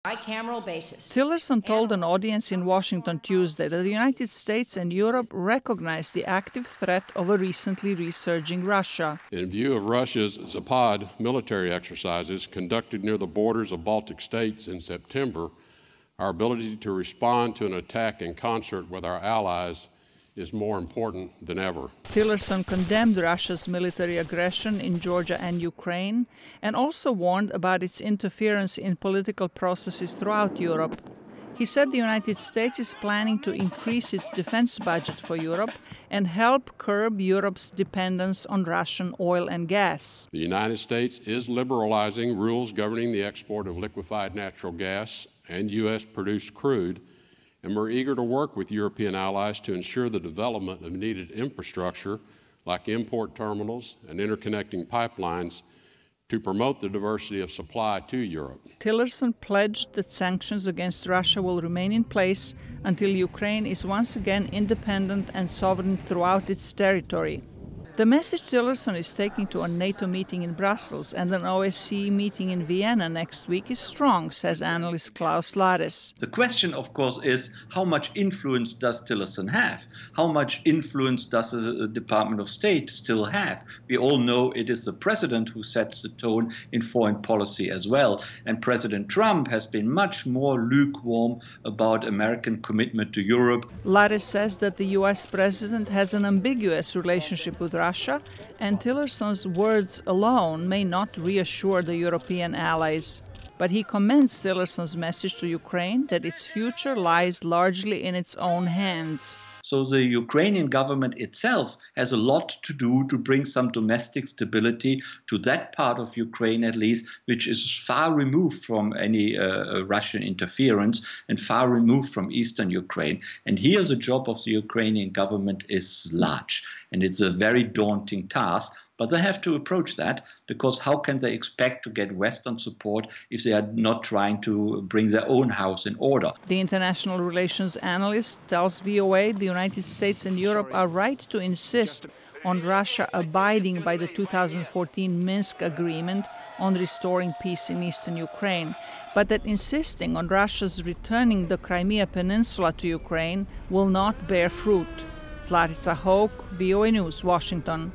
bicameral basis. Tillerson told an audience in Washington Tuesday that the United States and Europe recognize the active threat of a recently resurging Russia. In view of Russia's Zapad military exercises conducted near the borders of Baltic states in September, our ability to respond to an attack in concert with our allies is more important than ever. Tillerson condemned Russia's military aggression in Georgia and Ukraine and also warned about its interference in political processes throughout Europe. He said the United States is planning to increase its defense budget for Europe and help curb Europe's dependence on Russian oil and gas. The United States is liberalizing rules governing the export of liquefied natural gas and U.S.-produced crude, and we're eager to work with European allies to ensure the development of needed infrastructure like import terminals and interconnecting pipelines to promote the diversity of supply to Europe. Tillerson pledged that sanctions against Russia will remain in place until Ukraine is once again independent and sovereign throughout its territory. The message Tillerson is taking to a NATO meeting in Brussels and an OSCE meeting in Vienna next week is strong, says analyst Klaus Lares. The question, of course, is how much influence does Tillerson have? How much influence does the Department of State still have? We all know it is the president who sets the tone in foreign policy as well. And President Trump has been much more lukewarm about American commitment to Europe. Lares says that the U.S. president has an ambiguous relationship with Russia, and Tillerson's words alone may not reassure the European allies. But he commends Tillerson's message to Ukraine that its future lies largely in its own hands. So the Ukrainian government itself has a lot to do to bring some domestic stability to that part of Ukraine, at least, which is far removed from any Russian interference and far removed from eastern Ukraine. And here the job of the Ukrainian government is large, and it's a very daunting task. But they have to approach that, because how can they expect to get Western support if they are not trying to bring their own house in order? The international relations analyst tells VOA the United States and Europe are right to insist on Russia abiding by the 2014 Minsk agreement on restoring peace in eastern Ukraine, but that insisting on Russia's returning the Crimea Peninsula to Ukraine will not bear fruit. Zlatica, Hoke, VOA News, Washington.